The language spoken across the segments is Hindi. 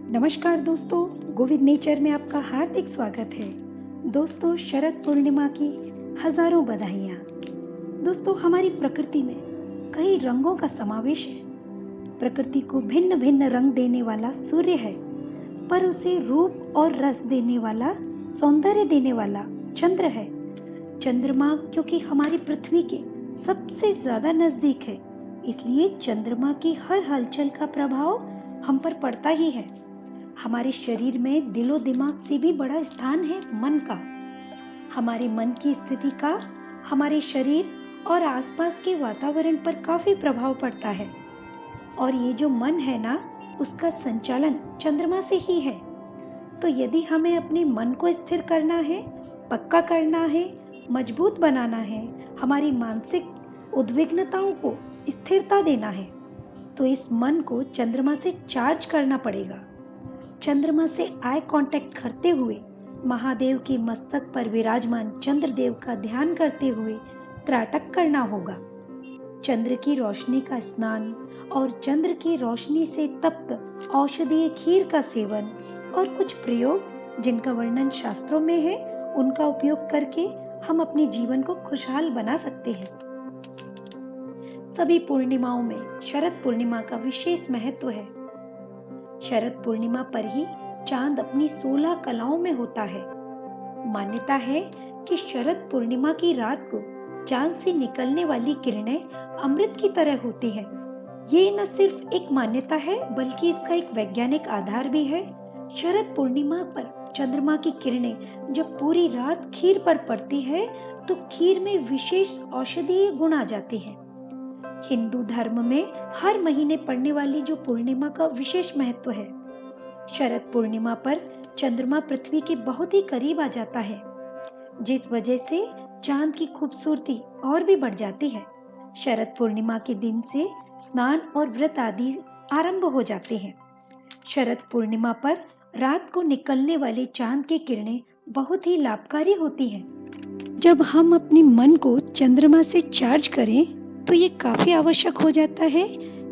नमस्कार दोस्तों, गोविंद नेचर में आपका हार्दिक स्वागत है। दोस्तों, शरद पूर्णिमा की हजारों बधाइयाँ। दोस्तों, हमारी प्रकृति में कई रंगों का समावेश है। प्रकृति को भिन्न भिन्न रंग देने वाला सूर्य है, पर उसे रूप और रस देने वाला, सौंदर्य देने वाला चंद्र है। चंद्रमा क्योंकि हमारी पृथ्वी के सबसे ज्यादा नजदीक है, इसलिए चंद्रमा की हर हलचल का प्रभाव हम पर पड़ता ही है। हमारे शरीर में दिलो दिमाग से भी बड़ा स्थान है मन का। हमारे मन की स्थिति का हमारे शरीर और आसपास के वातावरण पर काफी प्रभाव पड़ता है। और ये जो मन है ना, उसका संचालन चंद्रमा से ही है। तो यदि हमें अपने मन को स्थिर करना है, पक्का करना है, मजबूत बनाना है, हमारी मानसिक उद्विग्नताओं को स्थिरता देना है, तो इस मन को चंद्रमा से चार्ज करना पड़ेगा। चंद्रमा से आई कांटेक्ट करते हुए, महादेव के मस्तक पर विराजमान चंद्रदेव का ध्यान करते हुए त्राटक करना होगा। चंद्र की रोशनी का स्नान और चंद्र की रोशनी से तप्त औषधीय खीर का सेवन और कुछ प्रयोग जिनका वर्णन शास्त्रों में है, उनका उपयोग करके हम अपने जीवन को खुशहाल बना सकते हैं। सभी पूर्णिमाओं में शरद पूर्णिमा का विशेष महत्व है। शरद पूर्णिमा पर ही चांद अपनी 16 कलाओं में होता है। मान्यता है कि शरद पूर्णिमा की रात को चांद से निकलने वाली किरणें अमृत की तरह होती हैं। ये न सिर्फ एक मान्यता है, बल्कि इसका एक वैज्ञानिक आधार भी है। शरद पूर्णिमा पर चंद्रमा की किरणें जब पूरी रात खीर पर पड़ती है, तो खीर में विशेष औषधीय गुण आ जाते हैं। हिंदू धर्म में हर महीने पड़ने वाली जो पूर्णिमा का विशेष महत्व है। शरद पूर्णिमा पर चंद्रमा पृथ्वी के बहुत ही करीब आ जाता है, जिस वजह से चांद की खूबसूरती और भी बढ़ जाती है। शरद पूर्णिमा के दिन से स्नान और व्रत आदि आरंभ हो जाते हैं। शरद पूर्णिमा पर रात को निकलने वाले चांद की किरणें बहुत ही लाभकारी होती हैं। जब हम अपने मन को चंद्रमा से चार्ज करें, तो ये काफी आवश्यक हो जाता है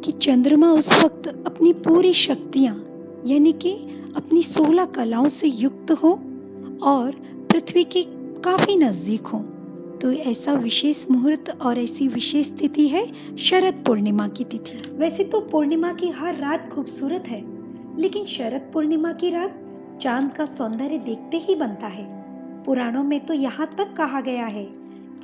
कि चंद्रमा उस वक्त अपनी पूरी शक्तियां यानी कि अपनी 16 कलाओं से युक्त हो और पृथ्वी के काफी नजदीक हो। तो ऐसा विशेष मुहूर्त और ऐसी विशेष तिथि है शरद पूर्णिमा की तिथि। वैसे तो पूर्णिमा की हर रात खूबसूरत है, लेकिन शरद पूर्णिमा की रात चांद का सौंदर्य देखते ही बनता है। पुराणों में तो यहाँ तक कहा गया है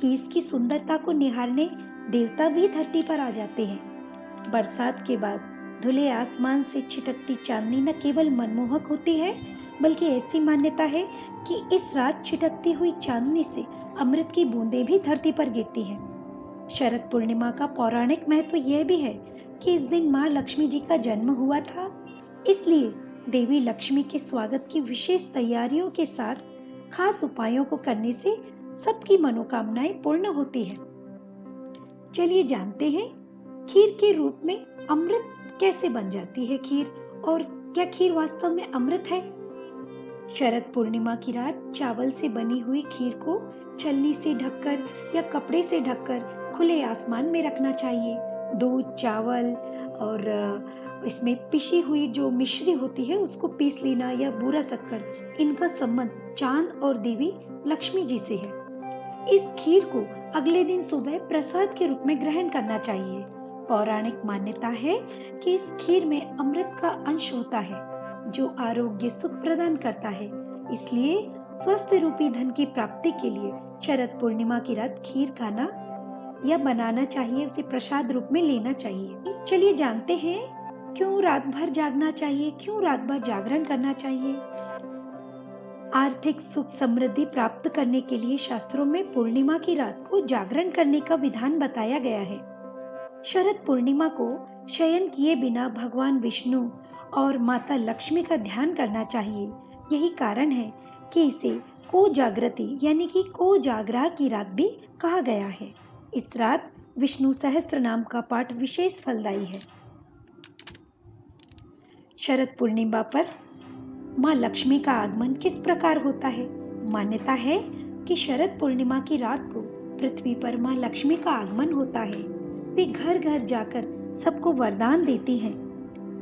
कि इसकी सुंदरता को निहारने देवता भी धरती पर आ जाते हैं। बरसात के बाद धुले आसमान से छिटकती चांदनी न केवल मनमोहक होती है, बल्कि ऐसी मान्यता है कि इस रात छिटकती हुई चांदनी से अमृत की बूंदें भी धरती पर गिरती हैं। शरद पूर्णिमा का पौराणिक महत्व यह भी है कि इस दिन माँ लक्ष्मी जी का जन्म हुआ था, इसलिए देवी लक्ष्मी के स्वागत की विशेष तैयारियों के साथ खास उपायों को करने से सबकी मनोकामनाएं पूर्ण होती है। चलिए जानते हैं खीर के रूप में अमृत कैसे बन जाती है खीर, और क्या खीर वास्तव में अमृत है। शरद पूर्णिमा की रात चावल से बनी हुई खीर को छलनी से ढककर या कपड़े से ढककर खुले आसमान में रखना चाहिए। दूध, चावल और इसमें पिसी हुई जो मिश्री होती है उसको पीस लेना, या बूरा शक्कर, इनका संबंध चांद और देवी लक्ष्मी जी से है। इस खीर को अगले दिन सुबह प्रसाद के रूप में ग्रहण करना चाहिए। पौराणिक मान्यता है कि इस खीर में अमृत का अंश होता है, जो आरोग्य सुख प्रदान करता है। इसलिए स्वस्थ रूपी धन की प्राप्ति के लिए शरद पूर्णिमा की रात खीर खाना या बनाना चाहिए, उसे प्रसाद रूप में लेना चाहिए। चलिए जानते हैं क्यों रात भर जागना चाहिए, क्यों रात भर जागरण करना चाहिए। आर्थिक सुख समृद्धि प्राप्त करने के लिए शास्त्रों में पूर्णिमा की रात को जागरण करने का विधान बताया गया है। शरद पूर्णिमा को शयन किए बिना भगवान विष्णु और माता लक्ष्मी का ध्यान करना चाहिए। यही कारण है कि इसे कोजाग्रती यानी कि कोजागरा की रात भी कहा गया है। इस रात विष्णु सहस्त्र नाम का पाठ विशेष फलदायी है। शरद पूर्णिमा पर माँ लक्ष्मी का आगमन किस प्रकार होता है। मान्यता है कि शरद पूर्णिमा की रात को पृथ्वी पर माँ लक्ष्मी का आगमन होता है। वे घर घर जाकर सबको वरदान देती हैं,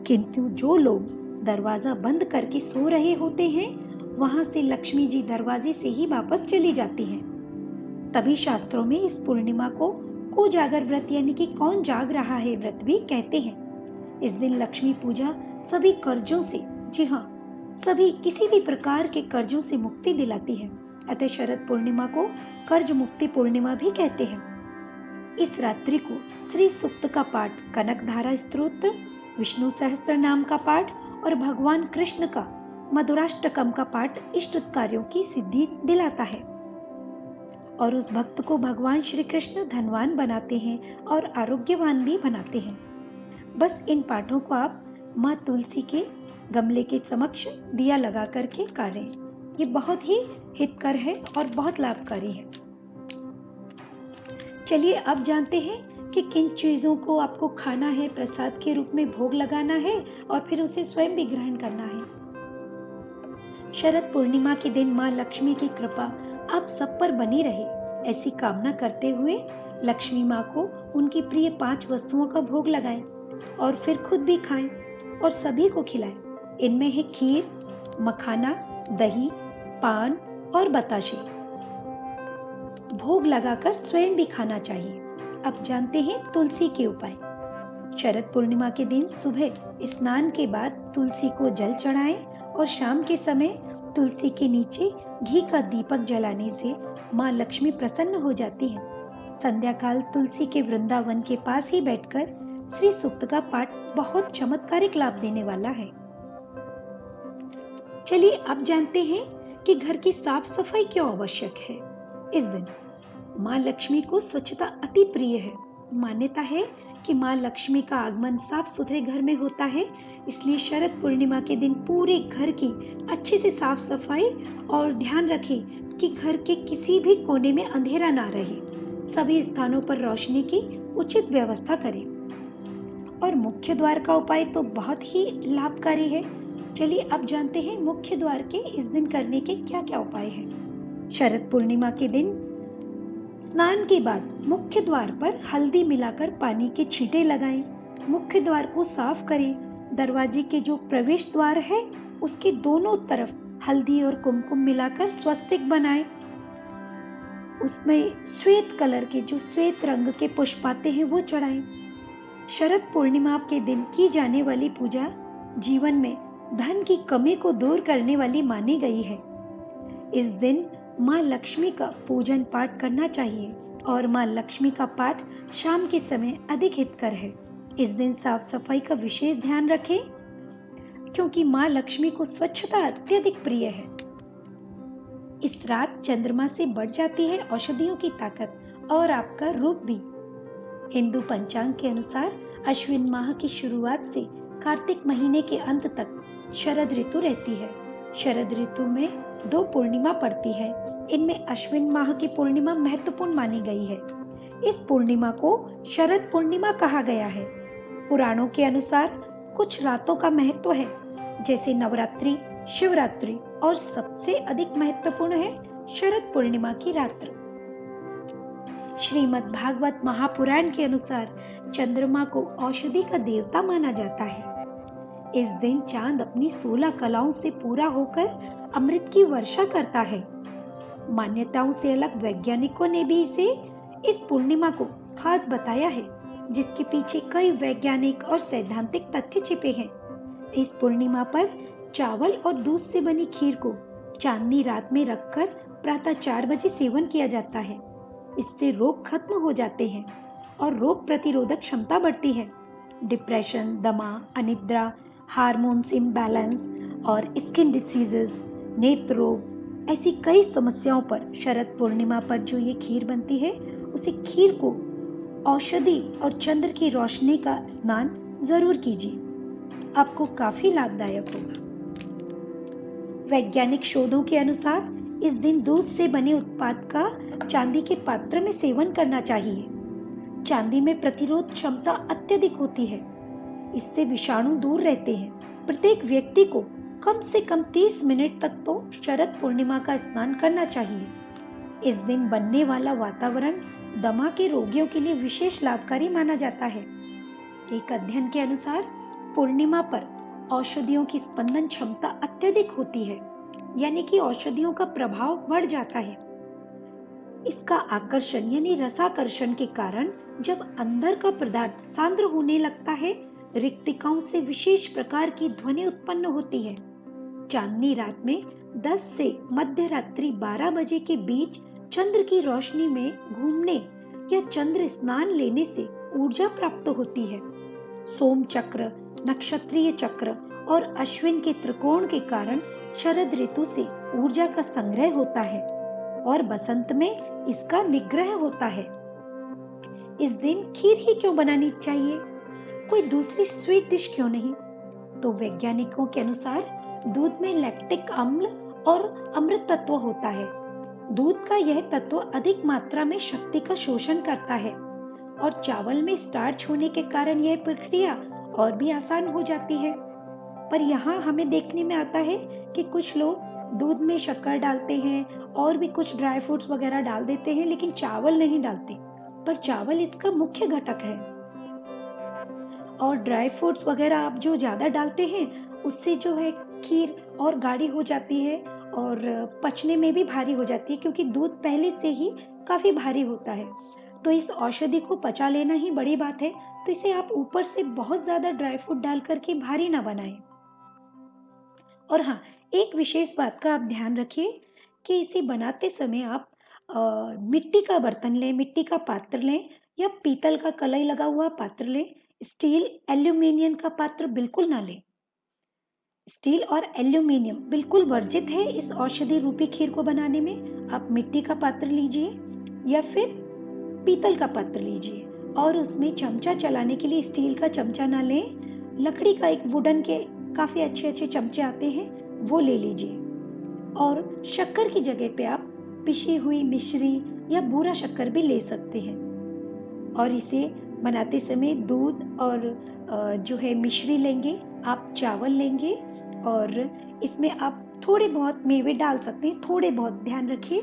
किंतु जो लोग दरवाजा बंद करके सो रहे होते हैं, वहां से लक्ष्मी जी दरवाजे से ही वापस चली जाती हैं। तभी शास्त्रों में इस पूर्णिमा को कोजागर व्रत यानी कि कौन जाग रहा है व्रत भी कहते हैं। इस दिन लक्ष्मी पूजा सभी कर्जों से, जी हाँ, सभी किसी भी प्रकार के कर्जों से मुक्ति दिलाती है। अतः शरद पूर्णिमा को कर्ज मुक्ति पूर्णिमा भी कहते हैं। इस रात्रि को श्री सूक्त का पाठ, कनकधारा स्तोत्र, विष्णु सहस्त्र नाम का पाठ और भगवान कृष्ण का मधुराष्टकम का पाठ इष्ट कार्यों की सिद्धि दिलाता है और उस भक्त को भगवान श्री कृष्ण धनवान बनाते हैं और आरोग्यवान भी बनाते हैं। बस इन पाठों को आप माँ तुलसी के गमले के समक्ष दिया लगा करके करें। ये बहुत ही हितकर है और बहुत लाभकारी है। चलिए अब जानते हैं कि किन चीजों को आपको खाना है, प्रसाद के रूप में भोग लगाना है और फिर उसे स्वयं भी ग्रहण करना है। शरद पूर्णिमा के दिन माँ लक्ष्मी की कृपा आप सब पर बनी रहे, ऐसी कामना करते हुए लक्ष्मी माँ को उनकी प्रिय 5 वस्तुओं का भोग लगाएं और फिर खुद भी खाएं और सभी को खिलाएं। इनमें है खीर, मखाना, दही, पान और बताशे। भोग लगाकर स्वयं भी खाना चाहिए। अब जानते हैं तुलसी के उपाय। शरद पूर्णिमा के दिन सुबह स्नान के बाद तुलसी को जल चढ़ाएं और शाम के समय तुलसी के नीचे घी का दीपक जलाने से माँ लक्ष्मी प्रसन्न हो जाती हैं। संध्या काल तुलसी के वृंदावन के पास ही बैठकर श्री सूक्त का पाठ बहुत चमत्कारिक लाभ देने वाला है। चलिए अब जानते हैं कि घर की साफ सफाई क्यों आवश्यक है। इस दिन माँ लक्ष्मी को स्वच्छता अति प्रिय है। मान्यता है कि माँ लक्ष्मी का आगमन साफ सुथरे घर में होता है, इसलिए शरद पूर्णिमा के दिन पूरे घर की अच्छे से साफ सफाई और ध्यान रखें कि घर के किसी भी कोने में अंधेरा ना रहे। सभी स्थानों पर रोशनी की उचित व्यवस्था करें। और मुख्य द्वार का उपाय तो बहुत ही लाभकारी है। चलिए अब जानते हैं मुख्य द्वार के इस दिन करने के क्या क्या उपाय हैं। शरद पूर्णिमा के दिन स्नान के बाद मुख्य द्वार पर हल्दी मिलाकर पानी के छींटे लगाएं। मुख्य द्वार को साफ करें। दरवाजे के जो प्रवेश द्वार है उसके दोनों तरफ हल्दी और कुमकुम मिलाकर स्वस्तिक बनाएं। उसमें श्वेत कलर के, जो श्वेत रंग के पुष्प आते हैं, वो चढ़ाएं। शरद पूर्णिमा के दिन की जाने वाली पूजा जीवन में धन की कमी को दूर करने वाली मानी गई है। इस दिन माँ लक्ष्मी का पूजन पाठ करना चाहिए और माँ लक्ष्मी का पाठ शाम के समय अधिक हितकर है। इस दिन साफ सफाई का विशेष ध्यान रखें क्योंकि माँ लक्ष्मी को स्वच्छता अत्यधिक प्रिय है। इस रात चंद्रमा से बढ़ जाती है औषधियों की ताकत और आपका रूप भी। हिंदू पंचांग के अनुसार अश्विन माह की शुरुआत से कार्तिक महीने के अंत तक शरद ऋतु रहती है। शरद ऋतु में 2 पूर्णिमा पड़ती है। इनमें अश्विन माह की पूर्णिमा महत्वपूर्ण मानी गई है। इस पूर्णिमा को शरद पूर्णिमा कहा गया है। पुराणों के अनुसार कुछ रातों का महत्व है, जैसे नवरात्रि, शिवरात्रि और सबसे अधिक महत्वपूर्ण है शरद पूर्णिमा की रात्र। श्रीमद् भागवत महापुराण के अनुसार चंद्रमा को औषधि का देवता माना जाता है। इस दिन चांद अपनी 16 कलाओं से पूरा होकर अमृत की वर्षा करता है। मान्यताओं से अलग वैज्ञानिकों ने भी इस पूर्णिमा को खास बताया है, जिसके पीछे कई वैज्ञानिक और सैद्धांतिक तथ्य छिपे हैं। इस पूर्णिमा पर चावल और दूध से बनी खीर को चांदनी रात में रखकर प्रातः 4 बजे सेवन किया जाता है। इससे रोग खत्म हो जाते हैं और रोग प्रतिरोधक क्षमता बढ़ती है। डिप्रेशन, दमा, अनिद्रा, हार्मोन्स इम्बैलेंस और स्किन डिसीजेस, नेत्र रोग, ऐसी कई समस्याओं पर शरद पूर्णिमा पर जो ये खीर बनती है, उसे खीर को औषधि और चंद्र की रोशनी का स्नान जरूर कीजिए, आपको काफी लाभदायक होगा। वैज्ञानिक शोधों के अनुसार इस दिन दूध से बने उत्पाद का चांदी के पात्र में सेवन करना चाहिए। चांदी में प्रतिरोध क्षमता अत्यधिक होती है, इससे विषाणु दूर रहते हैं। प्रत्येक व्यक्ति को कम से कम 30 मिनट तक तो शरद पूर्णिमा का स्नान करना चाहिए। इस दिन बनने वाला वातावरण दमा के रोगियों के लिए विशेष लाभकारी माना जाता है। एक अध्ययन के अनुसार पूर्णिमा पर औषधियों की स्पंदन क्षमता अत्यधिक होती है, यानी कि औषधियों का प्रभाव बढ़ जाता है। इसका आकर्षण यानी रसाकर्षण के कारण जब अंदर का पदार्थ सांद्र होने लगता है, रिक्तिकाओं से विशेष प्रकार की ध्वनि उत्पन्न होती है। चांदनी रात में 10 से मध्य रात्रि 12 बजे के बीच चंद्र की रोशनी में घूमने या चंद्र स्नान लेने से ऊर्जा प्राप्त होती है। सोम चक्र, नक्षत्रीय चक्र और अश्विन के त्रिकोण के कारण शरद ऋतु से ऊर्जा का संग्रह होता है और बसंत में इसका निग्रह होता है। इस दिन खीर ही क्यों बनानी चाहिए? कोई दूसरी स्वीट डिश क्यों नहीं? तो वैज्ञानिकों के अनुसार दूध में लैक्टिक अम्ल और अमृत तत्व होता है। दूध का यह तत्व अधिक मात्रा में शक्ति का शोषण करता है और चावल में स्टार्च होने के कारण यह प्रक्रिया और भी आसान हो जाती है। पर यहाँ हमें देखने में आता है कि कुछ लोग दूध में शक्कर डालते हैं और भी कुछ ड्राई फ्रूट्स वगैरह डाल देते हैं, लेकिन चावल नहीं डालते। पर चावल इसका मुख्य घटक है और ड्राई फ्रूट्स वगैरह आप जो ज़्यादा डालते हैं उससे जो है खीर और गाढ़ी हो जाती है और पचने में भी भारी हो जाती है, क्योंकि दूध पहले से ही काफ़ी भारी होता है। तो इस औषधि को पचा लेना ही बड़ी बात है। तो इसे आप ऊपर से बहुत ज़्यादा ड्राई फ्रूट डाल करके भारी ना बनाएं। और हाँ, एक विशेष बात का आप ध्यान रखिए कि इसे बनाते समय आप मिट्टी का बर्तन लें, मिट्टी का पात्र लें या पीतल का कलई लगा हुआ पात्र लें। स्टील, एल्यूमिनियम का पात्र बिल्कुल ना लें। स्टील और एल्यूमिनियम बिल्कुल वर्जित है इस औषधि रूपी खीर को बनाने में। आप मिट्टी का पात्र लीजिए या फिर पीतल का पात्र लीजिए और उसमें चमचा चलाने के लिए स्टील का चमचा ना लें। लकड़ी का एक वुडन के काफ़ी अच्छे अच्छे चमचे आते हैं, वो ले लीजिए। और शक्कर की जगह पे आप पिसी हुई मिश्री या बूरा शक्कर भी ले सकते हैं। और इसे बनाते समय दूध और जो है मिश्री लेंगे, आप चावल लेंगे और इसमें आप थोड़े बहुत मेवे डाल सकते हैं, थोड़े बहुत, ध्यान रखिए,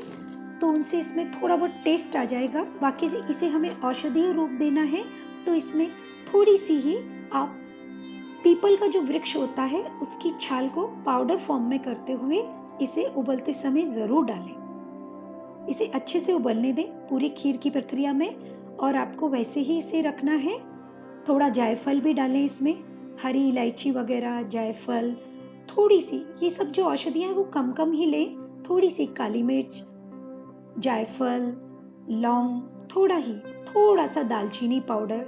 तो उनसे इसमें थोड़ा बहुत टेस्ट आ जाएगा। बाकी इसे हमें औषधीय रूप देना है तो इसमें थोड़ी सी ही आप पीपल का जो वृक्ष होता है उसकी छाल को पाउडर फॉर्म में करते हुए इसे उबलते समय जरूर डालें। इसे अच्छे से उबलने दें पूरी खीर की प्रक्रिया में। और आपको वैसे ही इसे रखना है। थोड़ा जायफल भी डालें इसमें, हरी इलायची वगैरह, जायफल, थोड़ी सी, ये सब जो औषधियाँ हैं वो कम कम ही लें। थोड़ी सी काली मिर्च, जायफल, लौंग, थोड़ा सा दालचीनी पाउडर,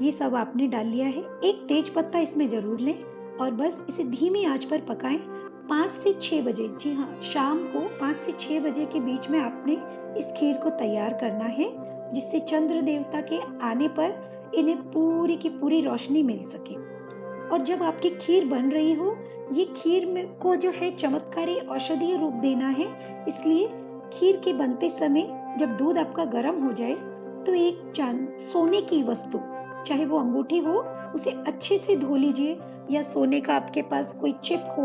ये सब आपने डाल लिया है। एक तेज पत्ता इसमें जरूर लें और बस इसे धीमी आंच पर पकाएं 5 से 6 बजे। जी हाँ, शाम को 5 से 6 बजे के बीच में आपने इस खीर को तैयार करना है, जिससे चंद्र देवता के आने पर इन्हें पूरी की पूरी रोशनी मिल सके। और जब आपकी खीर बन रही हो, ये खीर में को जो है चमत्कारी औषधीय रूप देना है, इसलिए खीर के बनते समय जब दूध आपका गर्म हो जाए तो एक सोने की वस्तु, चाहे वो अंगूठी हो, उसे अच्छे से धो लीजिए, या सोने का आपके पास कोई चिप हो,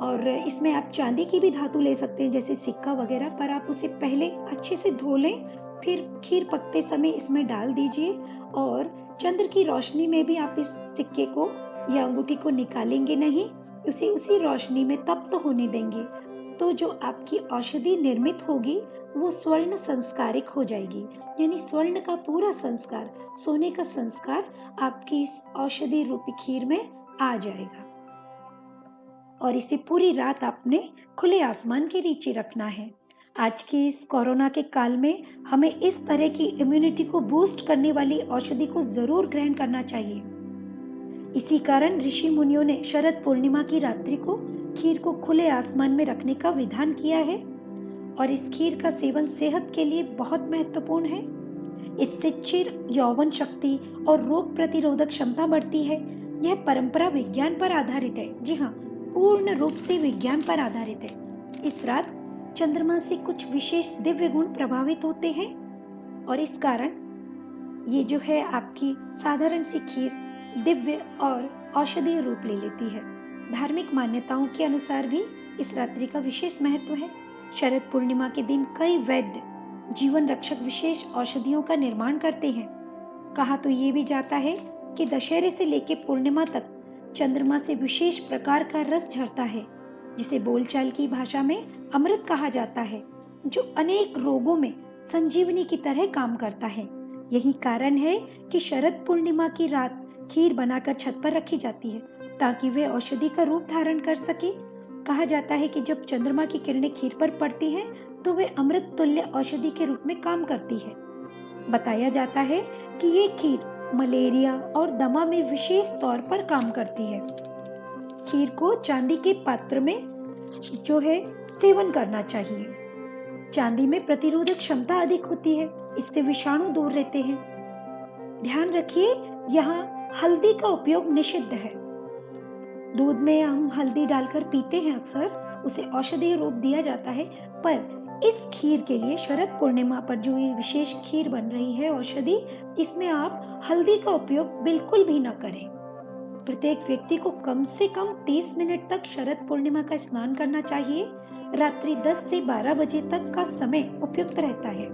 और इसमें आप चांदी की भी धातु ले सकते हैं जैसे सिक्का वगैरह, पर आप उसे पहले अच्छे से धो लें, फिर खीर पकते समय इसमें डाल दीजिए। और चंद्र की रोशनी में भी आप इस सिक्के को या अंगूठी को निकालेंगे नहीं, उसे उसी रोशनी में तप्त होने देंगे। तो जो आपकी औषधि निर्मित होगी वो स्वर्ण संस्कारिक हो जाएगी, यानी स्वर्ण का पूरा संस्कार, सोने का संस्कार आपकी इस औषधि रूपी खीर में आ जाएगा। और इसे पूरी रात आपने खुले आसमान के नीचे रखना है। आज के इस कोरोना के काल में हमें इस तरह की इम्यूनिटी को बूस्ट करने वाली औषधि को जरूर ग्रहण करना चाहिए। इसी कारण ऋषि मुनियों ने शरद पूर्णिमा की रात्रि को खीर को खुले आसमान में रखने का विधान किया है। और इस खीर का सेवन सेहत के लिए बहुत महत्वपूर्ण है। इससे चिर यौवन शक्ति और रोग प्रतिरोधक क्षमता बढ़ती है। यह परंपरा विज्ञान पर आधारित है। जी हाँ, पूर्ण रूप से विज्ञान पर आधारित है। इस रात चंद्रमा से कुछ विशेष दिव्य गुण प्रभावित होते हैं और इस कारण ये जो है आपकी साधारण सी खीर दिव्य और औषधीय रूप ले लेती है। धार्मिक मान्यताओं के अनुसार भी इस रात्रि का विशेष महत्व है। शरद पूर्णिमा के दिन कई वैद्य जीवन रक्षक विशेष औषधियों का निर्माण करते हैं। कहा तो ये भी जाता है कि दशहरे से लेकर पूर्णिमा तक चंद्रमा से विशेष प्रकार का रस झरता है, जिसे बोलचाल की भाषा में अमृत कहा जाता है, जो अनेक रोगों में संजीवनी की तरह काम करता है। यही कारण है कि शरद पूर्णिमा की रात खीर बनाकर छत पर रखी जाती है, ताकि वे औषधि का रूप धारण कर सके। कहा जाता है कि जब चंद्रमा की किरणें खीर पर पड़ती हैं, तो वे अमृत तुल्य औषधि के रूप में काम करती है। बताया जाता है कि ये खीर मलेरिया और दमा में विशेष तौर पर काम करती है। खीर को चांदी के पात्र में जो है सेवन करना चाहिए। चांदी में प्रतिरोधक क्षमता अधिक होती है, इससे विषाणु दूर रहते हैं। ध्यान रखिए, यहाँ हल्दी का उपयोग निषिद्ध है। दूध में हम हल्दी डालकर पीते हैं अक्सर, उसे औषधीय रूप दिया जाता है, पर इस खीर के लिए शरद पूर्णिमा पर जो ये विशेष खीर बन रही है औषधि, इसमें आप हल्दी का उपयोग बिल्कुल भी न करें। प्रत्येक व्यक्ति को कम से कम 30 मिनट तक शरद पूर्णिमा का स्नान करना चाहिए। रात्रि 10 से 12 बजे तक का समय उपयुक्त रहता है।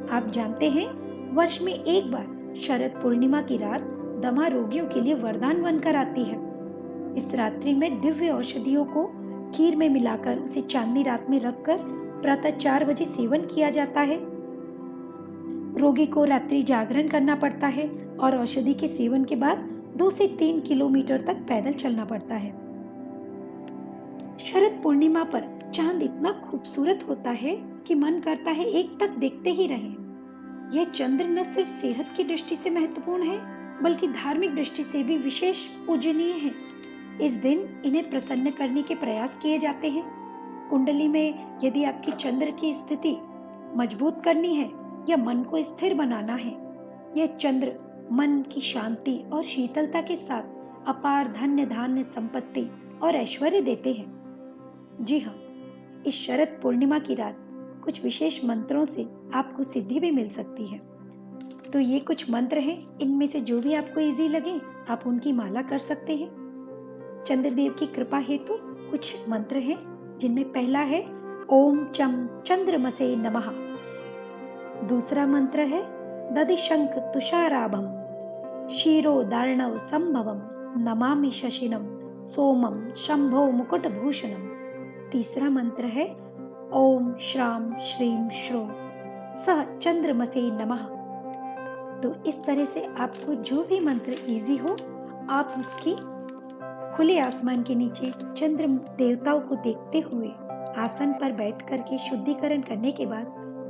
आप जानते हैं, वर्ष में एक बार शरद पूर्णिमा की रात दमा रोगियों के लिए वरदान बनकर आती है। इस रात्रि में दिव्य औषधियों को खीर में मिलाकर उसे चांदनी रात में रखकर प्रातः 4 बजे सेवन किया जाता है। रोगी को रात्रि जागरण करना पड़ता है और औषधि के सेवन के बाद 2 से 3 किलोमीटर तक पैदल चलना पड़ता है। शरद पूर्णिमा पर चांद इतना खूबसूरत होता है कि मन करता है एक टक देखते ही रहें। यह चंद्र न सिर्फ सेहत की दृष्टि से महत्वपूर्ण है, बल्कि धार्मिक दृष्टि से भी विशेष पूजनीय है। इस दिन इन्हें प्रसन्न करने के प्रयास किए जाते हैं। कुंडली में यदि आपकी चंद्र की स्थिति मजबूत करनी है या मन को स्थिर बनाना है, यह चंद्र मन की शांति और शीतलता के साथ अपार धन्य धान्य संपत्ति और ऐश्वर्य देते हैं। जी हाँ, इस शरद पूर्णिमा की रात कुछ विशेष मंत्रों से आपको सिद्धि भी मिल सकती है। तो ये कुछ मंत्र हैं, इनमें से जो भी आपको इजी लगे आप उनकी माला कर सकते हैं। चंद्रदेव की कृपा हेतु कुछ मंत्र हैं, जिनमें पहला है ओम चं चंद्रमसे नमः। दूसरा मंत्र है दधिशंख तुषाराभम क्षीरोदार्णव संभवम नमामि शशिनम सोमम शंभो मुकुटभूषणम। तीसरा मंत्र है ओम श्राम श्रीम श्रो सह चंद्रमसे नमः। तो इस तरह से आपको जो भी मंत्र इजी हो, आप उसकी खुले आसमान के नीचे चंद्र देवताओं को देखते हुए आसन पर बैठ कर के शुद्धिकरण करने के बाद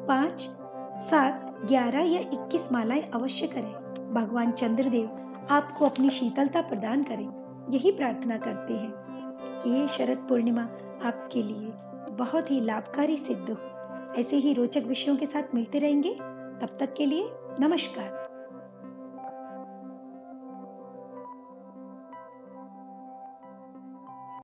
5, 7, 11 या 21 मालाएं अवश्य करें। भगवान चंद्रदेव आपको अपनी शीतलता प्रदान करें, यही प्रार्थना करते हैं कि ये शरद पूर्णिमा आपके लिए बहुत ही लाभकारी सिद्ध हो। ऐसे ही रोचक विषयों के साथ मिलते रहेंगे। तब तक के लिए नमस्कार।